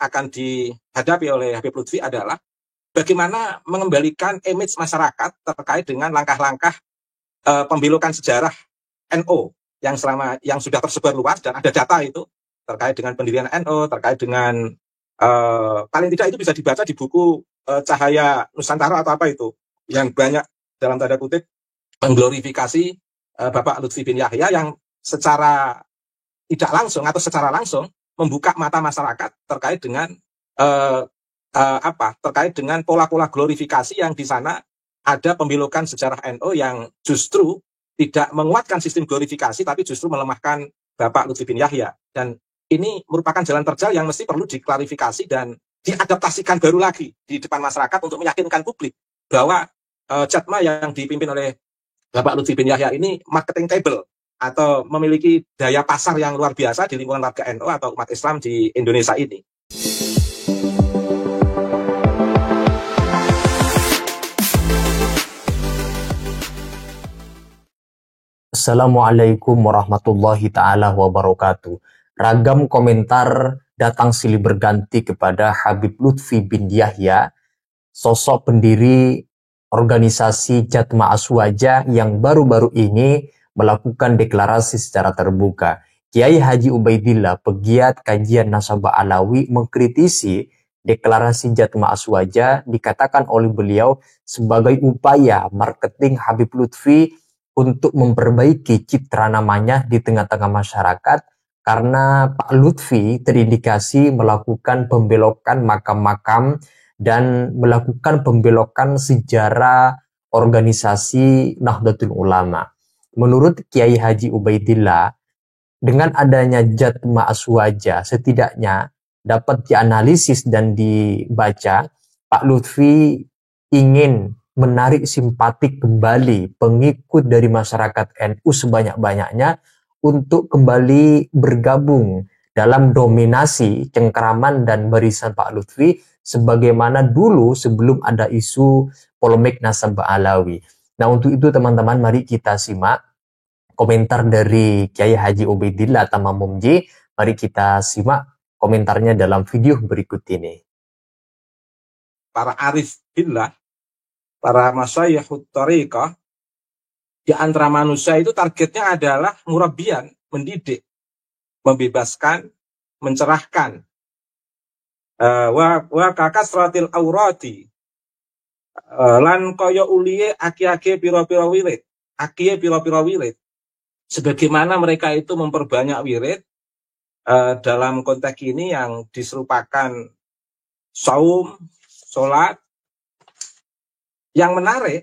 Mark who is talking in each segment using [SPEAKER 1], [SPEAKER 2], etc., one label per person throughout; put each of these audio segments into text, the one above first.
[SPEAKER 1] akan dihadapi oleh Habib Lutfi adalah bagaimana mengembalikan image masyarakat terkait dengan langkah-langkah pembelokan sejarah NU yang sudah tersebar luas dan ada data itu terkait dengan pendirian NU, terkait dengan paling tidak itu bisa dibaca di buku Cahaya Nusantara atau apa itu, yang banyak dalam tanda kutip mengglorifikasi Bapak Lutfi bin Yahya yang secara tidak langsung atau secara langsung membuka mata masyarakat terkait dengan terkait dengan pola-pola glorifikasi yang di sana ada pembelokan sejarah NU yang justru tidak menguatkan sistem glorifikasi tapi justru melemahkan Bapak Lutfi bin Yahya. Dan ini merupakan jalan terjal yang mesti perlu diklarifikasi dan diadaptasikan baru lagi di depan masyarakat untuk meyakinkan publik bahwa Jatma yang dipimpin oleh Bapak Lutfi bin Yahya ini marketing table atau memiliki daya pasar yang luar biasa di lingkungan warga NU atau umat Islam di Indonesia ini.
[SPEAKER 2] Assalamualaikum warahmatullahi ta'ala wabarakatuh. Ragam komentar datang silih berganti kepada Habib Lutfi bin Yahya, sosok pendiri organisasi Jatma Aswaja yang baru-baru ini melakukan deklarasi secara terbuka. Kiai Haji Ubaidillah, pegiat kajian Nasabah Alawi, mengkritisi deklarasi Jatma Aswaja, dikatakan oleh beliau sebagai upaya marketing Habib Lutfi untuk memperbaiki citra namanya di tengah-tengah masyarakat, karena Pak Lutfi terindikasi melakukan pembelokan makam-makam dan melakukan pembelokan sejarah organisasi Nahdlatul Ulama. Menurut Kiai Haji Ubaidillah, dengan adanya Jatma Aswaja setidaknya dapat dianalisis dan dibaca, Pak Lutfi ingin menarik simpatik kembali pengikut dari masyarakat NU sebanyak-banyaknya untuk kembali bergabung dalam dominasi cengkeraman dan barisan Pak Lutfi sebagaimana dulu sebelum ada isu polemik Nasabah Alawi. Nah, untuk itu teman-teman, mari kita simak komentar dari Kiai Haji Ubaidillah Tamamumji. Mari kita simak komentarnya dalam video berikut ini.
[SPEAKER 1] Para arif billah, para masyayikh thariqah, di antara manusia itu targetnya adalah murabbian, mendidik, membebaskan, mencerahkan. Wa kakasratil aurati, lan kaya uliye aki-aki pira-pira wirid, akiye pira-pira wirid. Sebagaimana mereka itu memperbanyak wirid dalam konteks ini yang diserupakan saum, sholat. Yang menarik,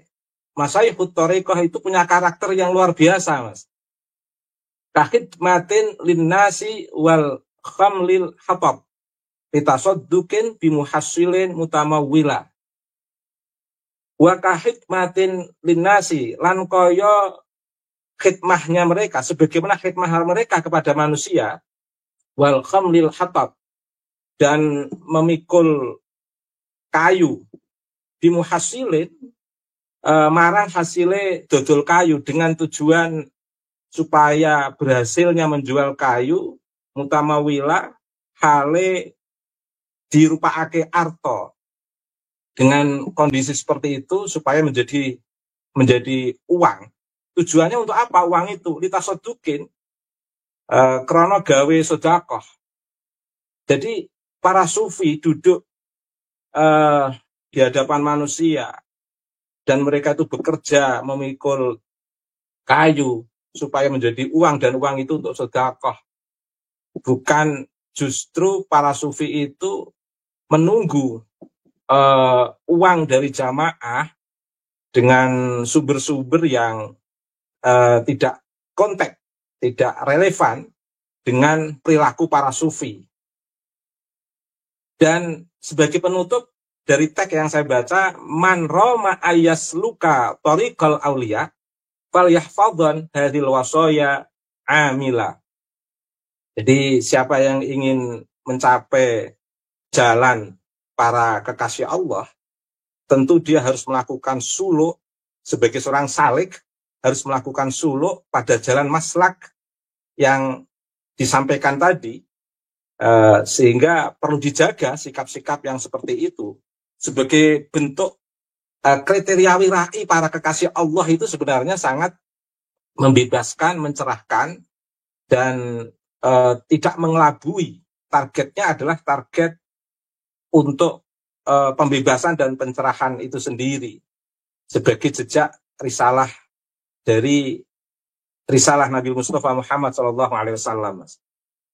[SPEAKER 1] Masyayikh thariqah itu punya karakter yang luar biasa, Mas. Kahidmatin linnasi wal khamlil hatab, litasoddukin bimuhassilin mutamawwila. Wa kahidmatin linnasi, lan kaya khidmahnya mereka, sebagaimana khidmah mereka kepada manusia, wal khamlil hatab, dan memikul kayu, bimuhassilin, marang hasilnya dodol kayu dengan tujuan supaya berhasilnya menjual kayu, mutamawila hale dirupakake arto, dengan kondisi seperti itu supaya menjadi uang. Tujuannya untuk apa uang itu? Litasodukin krono gawe sodakoh. Jadi para sufi duduk di hadapan manusia dan mereka itu bekerja memikul kayu supaya menjadi uang, dan uang itu untuk sedekah. Bukan justru para sufi itu menunggu uang dari jamaah dengan sumber-sumber yang tidak kontak, tidak relevan dengan perilaku para sufi. Dan sebagai penutup dari teks yang saya baca, man roma ayasluka tariqal auliya fal yahfadhan hadhil wasaya amila. Jadi siapa yang ingin mencapai jalan para kekasih Allah, tentu dia harus melakukan suluk sebagai seorang salik, harus melakukan suluk pada jalan maslak yang disampaikan tadi, Sehingga perlu dijaga sikap-sikap yang seperti itu sebagai bentuk kriteria wirai para kekasih Allah itu sebenarnya sangat membebaskan, mencerahkan, dan tidak mengelabui. Targetnya adalah target untuk pembebasan dan pencerahan itu sendiri sebagai jejak risalah dari risalah Nabi Mustafa Muhammad SAW.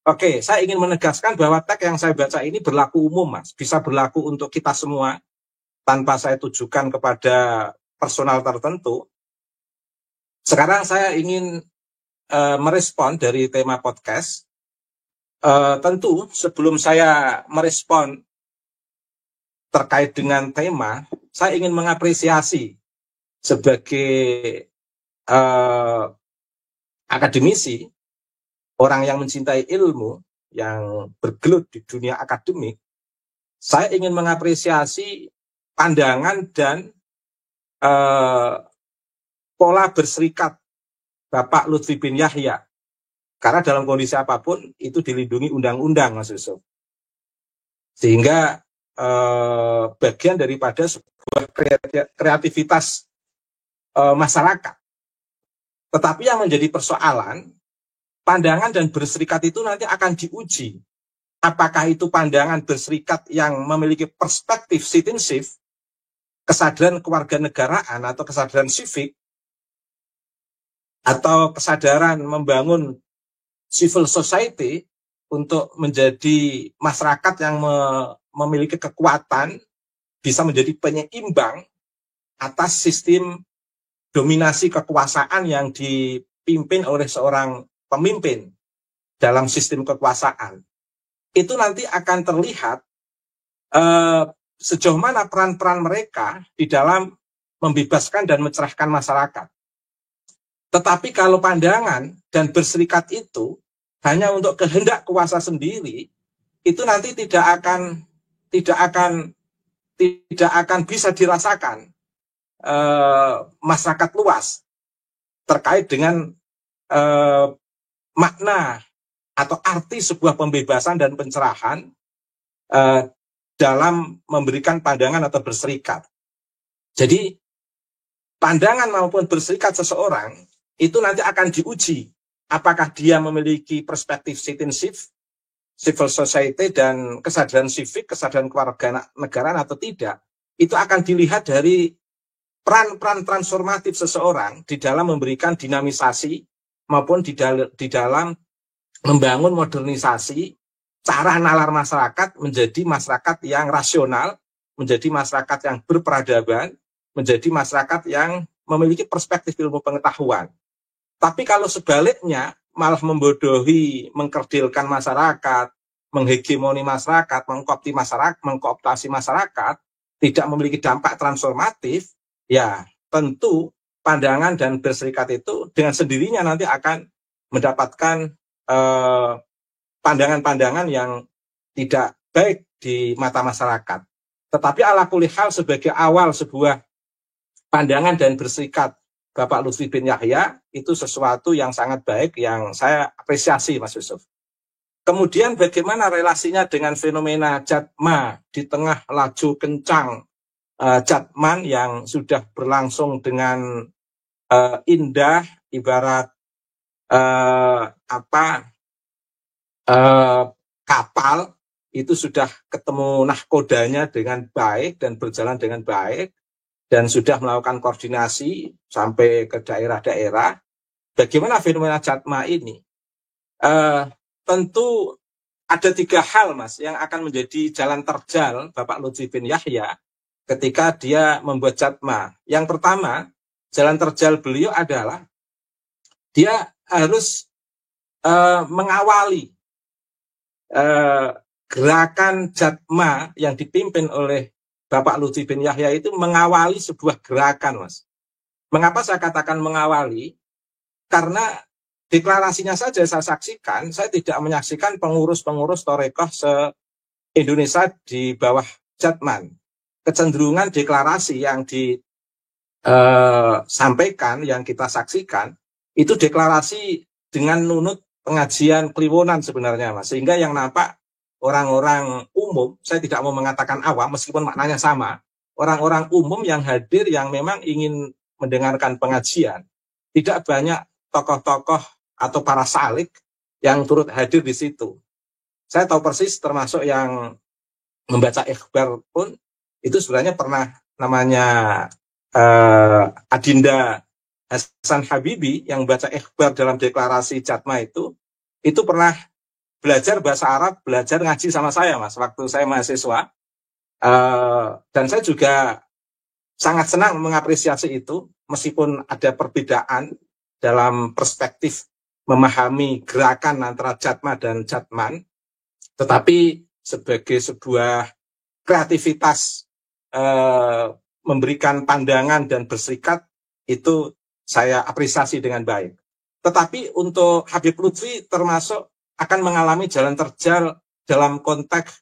[SPEAKER 1] Oke, saya ingin menegaskan bahwa teks yang saya baca ini berlaku umum, Mas. Bisa berlaku untuk kita semua tanpa saya tujukan kepada personal tertentu. Sekarang saya ingin merespon dari tema podcast. Tentu sebelum saya merespon terkait dengan tema, saya ingin mengapresiasi sebagai akademisi, orang yang mencintai ilmu, yang bergelut di dunia akademik, saya ingin mengapresiasi pandangan dan pola berserikat Bapak Lutfi bin Yahya. Karena dalam kondisi apapun itu dilindungi undang-undang, Mas Yusuf. Sehingga bagian daripada sebuah kreativitas masyarakat. Tetapi yang menjadi persoalan, pandangan dan berserikat itu nanti akan diuji. Apakah itu pandangan berserikat yang memiliki perspektif citizenship, kesadaran kewarganegaraan atau kesadaran civic, atau kesadaran membangun civil society untuk menjadi masyarakat yang memiliki kekuatan, bisa menjadi penyeimbang atas sistem dominasi kekuasaan yang dipimpin oleh seorang pemimpin dalam sistem kekuasaan. Itu nanti akan terlihat sejauh mana peran-peran mereka di dalam membebaskan dan mencerahkan masyarakat. Tetapi kalau pandangan dan berserikat itu hanya untuk kehendak kuasa sendiri, itu nanti tidak akan bisa dirasakan masyarakat luas terkait dengan makna atau arti sebuah pembebasan dan pencerahan dalam memberikan pandangan atau berserikat. Jadi pandangan maupun berserikat seseorang itu nanti akan diuji apakah dia memiliki perspektif citizenship, civil society, dan kesadaran civic, kesadaran kewarganegaraan atau tidak. Itu akan dilihat dari peran-peran transformatif seseorang di dalam memberikan dinamisasi maupun di dalam membangun modernisasi cara nalar masyarakat menjadi masyarakat yang rasional, menjadi masyarakat yang berperadaban, menjadi masyarakat yang memiliki perspektif ilmu pengetahuan. Tapi kalau sebaliknya malah membodohi, mengkerdilkan masyarakat, menghegemoni masyarakat, mengkooptasi masyarakat, tidak memiliki dampak transformatif, ya tentu pandangan dan berserikat itu dengan sendirinya nanti akan mendapatkan pandangan-pandangan yang tidak baik di mata masyarakat. Tetapi ala kulli hal sebagai awal sebuah pandangan dan berserikat Bapak Lutfi bin Yahya itu sesuatu yang sangat baik yang saya apresiasi, Mas Yusuf. Kemudian bagaimana relasinya dengan fenomena jatma di tengah laju kencang jatman yang sudah berlangsung dengan indah, ibarat kapal itu sudah ketemu nahkodanya dengan baik dan berjalan dengan baik, dan sudah melakukan koordinasi sampai ke daerah-daerah. Bagaimana fenomena jatma ini? Tentu ada 3 hal, Mas, yang akan menjadi jalan terjal Bapak Lutfi bin Yahya ketika dia membuat jatma. Yang pertama, jalan terjal beliau adalah dia harus mengawali gerakan jatma yang dipimpin oleh Bapak Lutfi bin Yahya itu mengawali sebuah gerakan, Mas. Mengapa saya katakan mengawali? Karena deklarasinya saja saya saksikan, saya tidak menyaksikan pengurus-pengurus Thorekoh se-Indonesia di bawah Jatman. Kecenderungan deklarasi yang disampaikan, yang kita saksikan, itu deklarasi dengan nunut pengajian kliwonan sebenarnya, Mas. Sehingga yang nampak orang-orang umum, saya tidak mau mengatakan awam meskipun maknanya sama, orang-orang umum yang hadir yang memang ingin mendengarkan pengajian. Tidak banyak tokoh-tokoh atau para salik yang turut hadir di situ. Saya tahu persis termasuk yang membaca ikhbar pun itu sebenarnya pernah namanya Adinda Hasan Habibi yang baca ikhbar dalam deklarasi Jatma itu pernah belajar bahasa Arab, belajar ngaji sama saya, Mas, waktu saya mahasiswa. Dan saya juga sangat senang mengapresiasi itu, meskipun ada perbedaan dalam perspektif memahami gerakan antara Jatma dan Jatman, tetapi sebagai sebuah kreativitas memberikan pandangan dan berserikat, itu saya apresiasi dengan baik. Tetapi untuk Habib Lutfi termasuk akan mengalami jalan terjal dalam konteks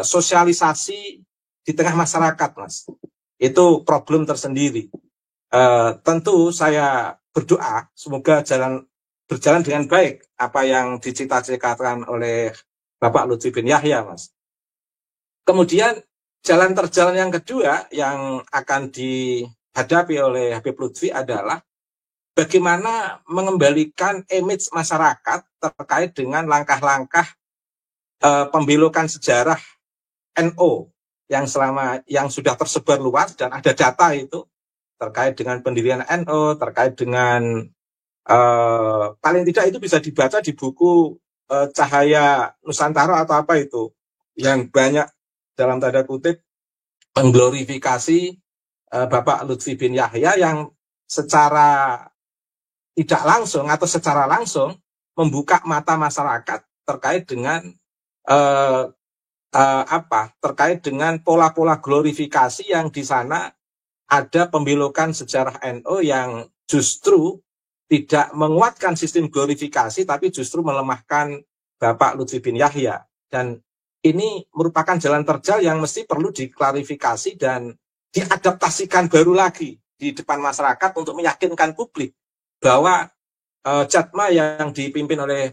[SPEAKER 1] sosialisasi di tengah masyarakat, Mas. Itu problem tersendiri. Tentu saya berdoa semoga berjalan dengan baik apa yang dicita-citakan oleh Bapak Lutfi bin Yahya, Mas. Kemudian jalan terjal yang kedua yang akan dihadapi oleh Habib Lutfi adalah bagaimana mengembalikan image masyarakat terkait dengan langkah-langkah pembelokan sejarah NO yang sudah tersebar luas dan ada data itu terkait dengan pendirian NO, terkait dengan paling tidak itu bisa dibaca di buku Cahaya Nusantara atau apa itu, yang banyak dalam tanda kutip mengglorifikasi Bapak Lutfi bin Yahya yang secara tidak langsung atau secara langsung membuka mata masyarakat terkait dengan terkait dengan pola-pola glorifikasi yang di sana ada pembelokan sejarah NU yang justru tidak menguatkan sistem glorifikasi tapi justru melemahkan Bapak Lutfi bin Yahya. Dan ini merupakan jalan terjal yang mesti perlu diklarifikasi dan diadaptasikan baru lagi di depan masyarakat untuk meyakinkan publik bahwa Jatma yang dipimpin oleh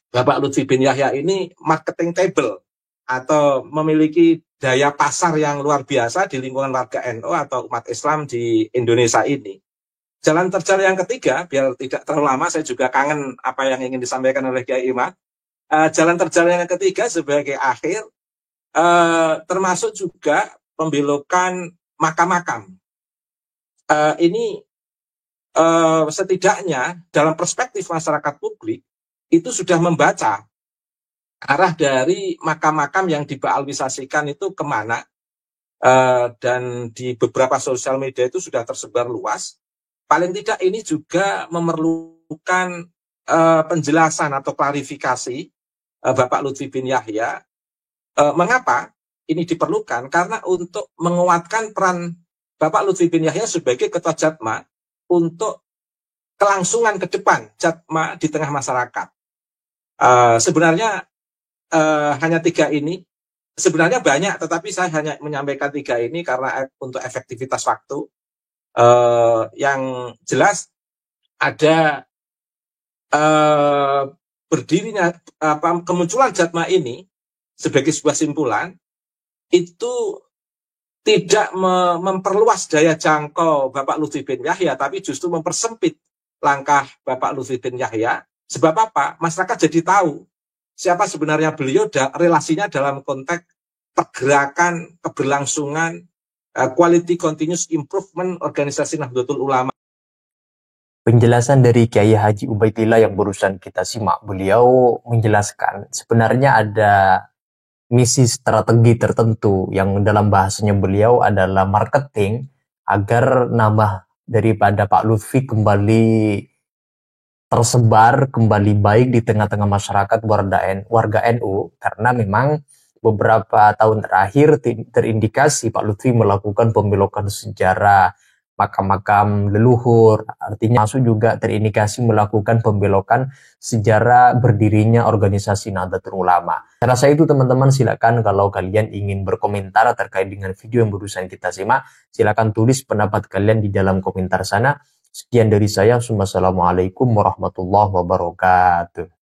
[SPEAKER 1] Bapak Lutfi bin Yahya ini marketing table atau memiliki daya pasar yang luar biasa di lingkungan warga NU atau umat Islam di Indonesia ini. Jalan terjal yang ketiga, biar tidak terlalu lama, saya juga kangen apa yang ingin disampaikan oleh Kiai Imad. Jalan terjal yang ketiga sebagai akhir, termasuk juga pembelokan makam-makam. Ini setidaknya dalam perspektif masyarakat publik itu sudah membaca arah dari makam-makam yang dibaalwisasikan itu kemana, dan di beberapa sosial media itu sudah tersebar luas. Paling tidak ini juga memerlukan penjelasan atau klarifikasi Bapak Lutfi bin Yahya. Mengapa ini diperlukan? Karena untuk menguatkan peran Bapak Lutfi bin Yahya sebagai ketua Jatma untuk kelangsungan ke depan Jatma di tengah masyarakat. Sebenarnya hanya 3 ini, sebenarnya banyak, tetapi saya hanya menyampaikan 3 ini karena untuk efektivitas waktu. Yang jelas ada berdirinya kemunculan Jatma ini sebagai sebuah simpulan itu tidak memperluas daya jangkau Bapak Lutfi bin Yahya, tapi justru mempersempit langkah Bapak Lutfi bin Yahya. Sebab apa? Masyarakat jadi tahu siapa sebenarnya beliau, relasinya dalam konteks pergerakan, keberlangsungan, quality continuous improvement organisasi Nahdlatul Ulama.
[SPEAKER 2] Penjelasan dari Kiai Haji Ubaidillah yang barusan kita simak, beliau menjelaskan sebenarnya ada misi strategi tertentu yang dalam bahasanya beliau adalah marketing agar nama daripada Pak Lutfi kembali tersebar, kembali baik di tengah-tengah masyarakat warga NU, karena memang beberapa tahun terakhir terindikasi Pak Lutfi melakukan pembelokan sejarah makam-makam leluhur, artinya masuk juga terindikasi melakukan pembelokan sejarah berdirinya organisasi Nahdlatul Ulama. Saya rasa itu teman-teman, silakan kalau kalian ingin berkomentar terkait dengan video yang barusan kita simak, silakan tulis pendapat kalian di dalam komentar sana. Sekian dari saya, wassalamualaikum warahmatullahi wabarakatuh.